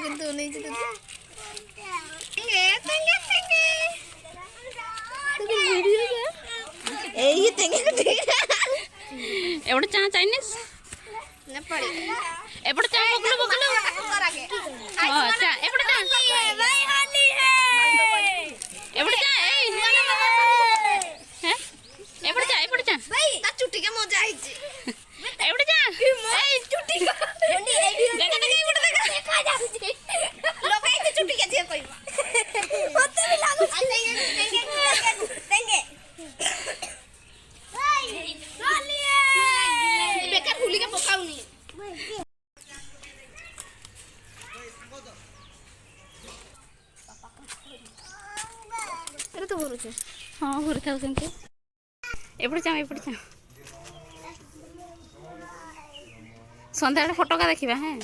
কিন্তু নেইছে তো এই তেঙ্গে एवढं चहा चायनीज एवढं चहा बघलो बघलो हो चहा एवढं चहा एवढं चहा एवढं चहा एवढं चहा ता चुटी के मजा आइছে एवढं चहा এই চুটি দেখা দেখা এবড় দেখা দেখা যাচ্ছে লোকে এই চুটি কে দিয়ে কইবা হতে বি লাগু তেঙ্গে তেঙ্গে বেকার হুলিকে পকাউনি এরা তো ভরুছে ହଁ ଘୁରି ଥାଉଛନ୍ତି ଏପଟେ ଚା ଏପଟେ ଚା ସନ୍ଧ୍ୟାବେଳେ ଫଟୋକା ଦେଖିବା ହେଁ।